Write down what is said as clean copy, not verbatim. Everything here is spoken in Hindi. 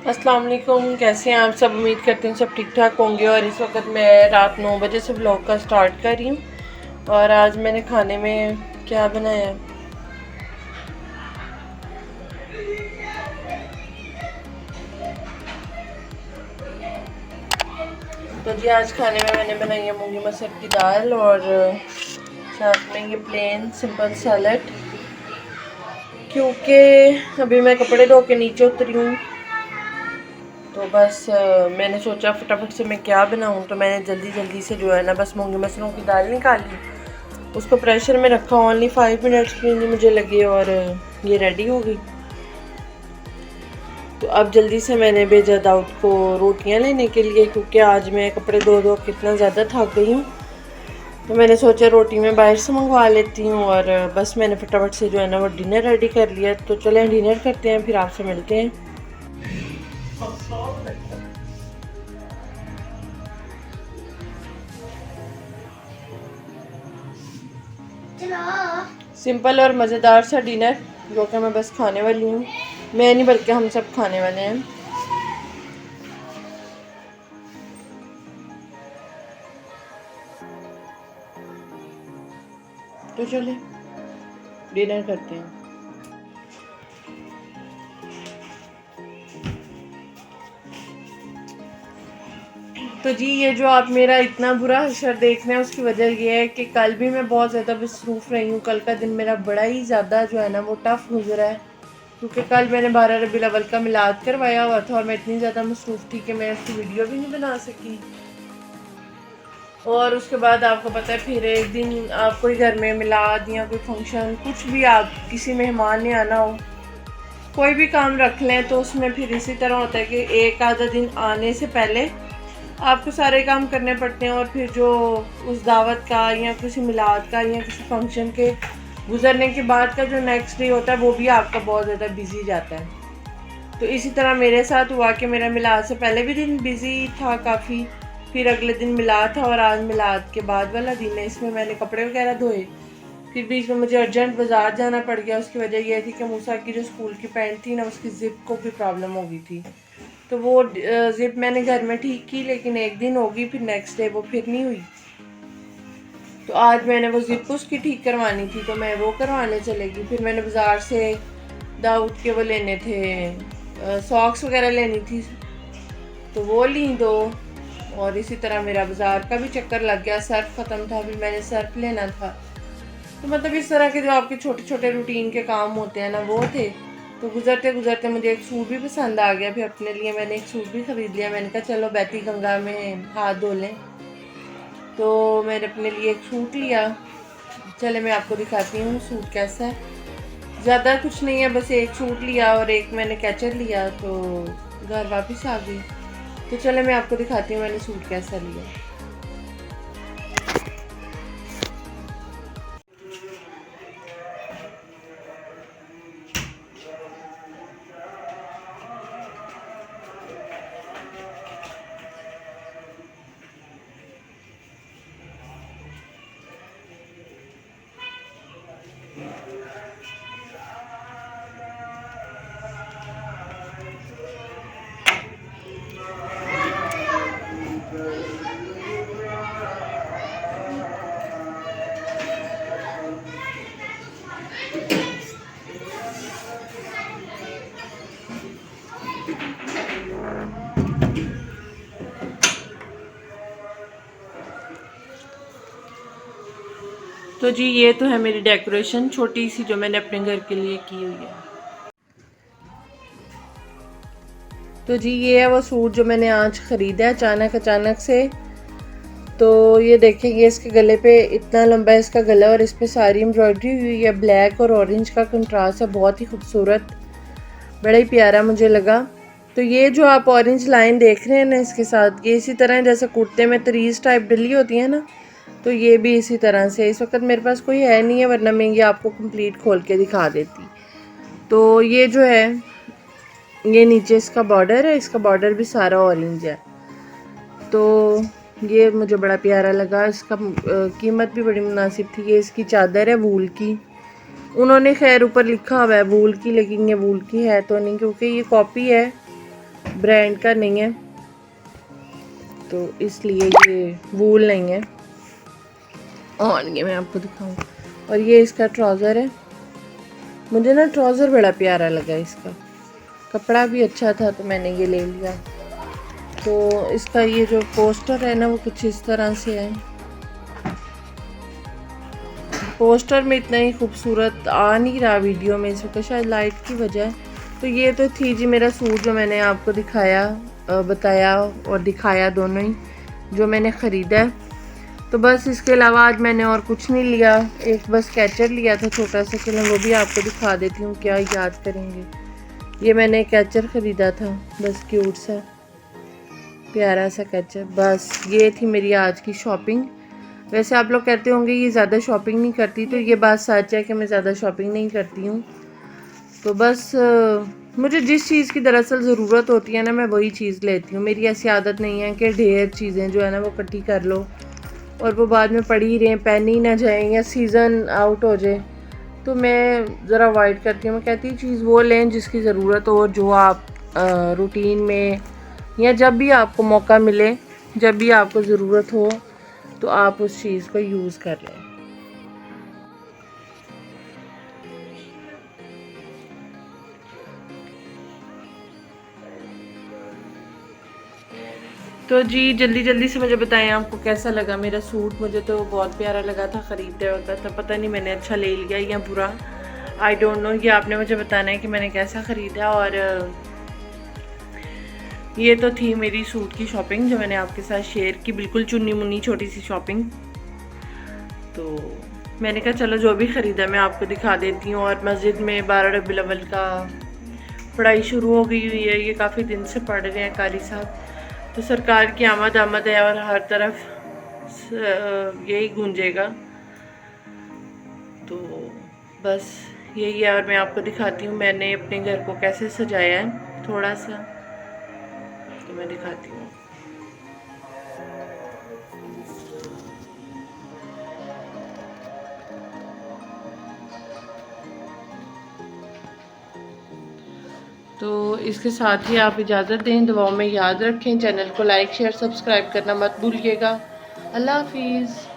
अस्सलाम वालेकुम, कैसे हैं आप सब। उम्मीद करते हैं सब ठीक ठाक होंगे। और इस वक्त मैं रात 9 बजे से ब्लॉग का स्टार्ट कर रही हूँ। और आज मैंने खाने में क्या बनाया है, तो जी आज खाने में मैंने बनाई है मूंगी मसर की दाल और साथ में ये प्लेन सिंपल सैलड। क्योंकि अभी मैं कपड़े धो के नीचे उतरी हूँ, तो बस मैंने सोचा फटाफट से मैं क्या बनाऊँ। तो मैंने जल्दी जल्दी से जो है ना बस मूंगी मसरों की दाल निकाली, उसको प्रेशर में रखा। ओनली 5 मिनट्स के लिए मुझे लगे और ये रेडी हो गई। तो अब जल्दी से मैंने भेजा दाऊद को रोटियां लेने के लिए, क्योंकि आज मैं कपड़े धो धो कितना ज़्यादा थक गई हूँ। तो मैंने सोचा रोटी मैं बाहर से मंगवा लेती हूँ। और बस मैंने फटाफट से जो है ना वो डिनर रेडी कर लिया। तो चलें डिनर करते हैं, फिर आपसे मिलते हैं। सिंपल और मज़ेदार सा डिनर जो कि मैं बस खाने वाली हूँ। मैं नहीं बल्कि हम सब खाने वाले हैं। तो चले डिनर करते हैं। तो जी ये जो आप मेरा इतना बुरा हशर देख रहे हैं, उसकी वजह ये है कि कल भी मैं बहुत ज़्यादा मसरूफ़ रही हूँ। कल का दिन मेरा बड़ा ही ज़्यादा जो है ना वो टफ़ गुजरा है, क्योंकि कल मैंने 12 रबीउल अव्वल का मिलाद करवाया हुआ था और मैं इतनी ज़्यादा मसरूफ़ थी कि मैं उसकी वीडियो भी नहीं बना सकी। और उसके बाद आपको पता है फिर एक दिन आप कोई घर में मिलाद या कोई फंक्शन कुछ भी, आप किसी मेहमान ने आना हो, कोई भी काम रख लें, तो उसमें फिर इसी तरह होता है कि एक आधा दिन आने से पहले आपको सारे काम करने पड़ते हैं। और फिर जो उस दावत का या किसी मिलाद का या किसी फंक्शन के गुजरने के बाद का जो नेक्स्ट डे होता है, वो भी आपका बहुत ज़्यादा बिजी जाता है। तो इसी तरह मेरे साथ हुआ कि मेरा मिलाद से पहले भी दिन बिजी था काफ़ी, फिर अगले दिन मिलाद था और आज मिलाद के बाद वाला दिन है। इसमें मैंने कपड़े वगैरह धोए, फिर बीच में मुझे अर्जेंट बाज़ार जाना पड़ गया। उसकी वजह यह थी कि मूसा की जो स्कूल की पैंट थी ना, उसकी ज़िप को भी प्रॉब्लम हो गई थी। तो वो ज़िप मैंने घर में ठीक की, लेकिन एक दिन होगी, फिर नेक्स्ट डे वो फिर नहीं हुई। तो आज मैंने वो ज़िप उसकी ठीक करवानी थी, तो मैं वो करवाने चलेगी। फिर मैंने बाज़ार से दाऊद के वो लेने थे, सॉक्स वगैरह लेनी थी, तो वो ली दो। और इसी तरह मेरा बाज़ार का भी चक्कर लग गया। सर्फ ख़त्म था, फिर मैंने सर्फ लेना था। तो मतलब इस तरह के जो आपके छोटे छोटे रूटीन के काम होते हैं ना, वो थे। तो गुजरते गुजरते मुझे एक सूट भी पसंद आ गया, फिर अपने लिए मैंने एक सूट भी ख़रीद लिया। मैंने कहा चलो बैती गंगा में हाथ धो लें, तो मैंने अपने लिए एक सूट लिया। चले मैं आपको दिखाती हूँ सूट कैसा है। ज़्यादा कुछ नहीं है, बस एक सूट लिया और एक मैंने कैचर लिया, तो घर वापस आ गई। तो चले मैं आपको दिखाती हूँ मैंने सूट कैसा लिया। तो जी ये तो है मेरी डेकोरेशन छोटी सी जो मैंने अपने घर के लिए की हुई है। तो जी ये है वो सूट जो मैंने आज ख़रीदा है अचानक से। तो ये देखेंगे इसके गले पे इतना लंबा इसका गला और इस पे सारी एम्ब्रॉयडरी हुई है। ब्लैक और ऑरेंज का कंट्रास्ट है, बहुत ही खूबसूरत, बड़ा ही प्यारा मुझे लगा। तो ये जो आप ऑरेंज लाइन देख रहे हैं ना इसके साथ, ये इसी तरह जैसे कुर्ते में तरीज टाइप डली होती है ना, तो ये भी इसी तरह से। इस वक्त मेरे पास कोई है नहीं है, वरना मैं ये आपको कंप्लीट खोल के दिखा देती। तो ये जो है ये नीचे इसका बॉर्डर है, इसका बॉर्डर भी सारा ऑरेंज है। तो ये मुझे बड़ा प्यारा लगा। इसका कीमत भी बड़ी मुनासिब थी। ये इसकी चादर है वूल की, उन्होंने खैर ऊपर लिखा हुआ है वूल की, लेकिन ये वूल की है तो नहीं, क्योंकि ये कॉपी है ब्रांड का नहीं है, तो इसलिए ये वूल नहीं है। और ये मैं आपको दिखाऊं, और ये इसका ट्राउज़र है। मुझे ना ट्राउज़र बड़ा प्यारा लगा, इसका कपड़ा भी अच्छा था तो मैंने ये ले लिया। तो इसका ये जो पोस्टर है ना वो कुछ इस तरह से है। पोस्टर में इतना ही खूबसूरत आ नहीं रहा वीडियो में, इस वक्त शायद लाइट की वजह है। तो ये तो थी जी मेरा सूट जो मैंने आपको दिखाया, बताया और दिखाया दोनों ही, जो मैंने ख़रीदा है। तो बस इसके अलावा आज मैंने और कुछ नहीं लिया, एक बस कैचर लिया था छोटा सा। चलो वो भी आपको दिखा देती हूँ, क्या याद करेंगे। ये मैंने कैचर ख़रीदा था, बस क्यूट सा प्यारा सा कैचर। बस ये थी मेरी आज की शॉपिंग। वैसे आप लोग कहते होंगे ये ज़्यादा शॉपिंग नहीं करती, तो ये बात सच है कि मैं ज़्यादा शॉपिंग नहीं करती हूँ। तो बस मुझे जिस चीज़ की दरअसल ज़रूरत होती है ना, मैं वही चीज़ लेती हूँ। मेरी ऐसी आदत नहीं है कि ढेर चीज़ें जो है ना वो इकट्ठी कर लो और वो बाद में पड़ी ही रहें, पहनी ना जाएँ या सीज़न आउट हो जाए। तो मैं ज़रा अवॉइड करती हूँ। मैं कहती हूँ चीज़ वो लें जिसकी ज़रूरत हो, जो आप रूटीन में या जब भी आपको मौका मिले, जब भी आपको ज़रूरत हो, तो आप उस चीज़ को यूज़ कर लें। तो जी जल्दी जल्दी से मुझे बताएं आपको कैसा लगा मेरा सूट। मुझे तो बहुत प्यारा लगा था ख़रीदते वक्त, तो पता नहीं मैंने अच्छा ले लिया या बुरा, आई डोंट नो। ये आपने मुझे बताना है कि मैंने कैसा ख़रीदा। और ये तो थी मेरी सूट की शॉपिंग जो मैंने आपके साथ शेयर की, बिल्कुल चुन्नी मुन्नी छोटी सी शॉपिंग। तो मैंने कहा चलो जो भी ख़रीदा मैं आपको दिखा देती हूँ। और मस्जिद में 12 रबीउल अव्वल का पढ़ाई शुरू हो गई हुई है, ये काफ़ी दिन से पढ़ रहे हैं कारी साहब। तो सरकार की आमद आमद है और हर तरफ यही गूंजेगा। तो बस यही है। और मैं आपको दिखाती हूँ मैंने अपने घर को कैसे सजाया है थोड़ा सा, तो मैं दिखाती हूँ। तो इसके साथ ही आप इजाज़त दें, दुआओं में याद रखें, चैनल को लाइक शेयर सब्सक्राइब करना मत भूलिएगा। अल्लाह हाफिज़।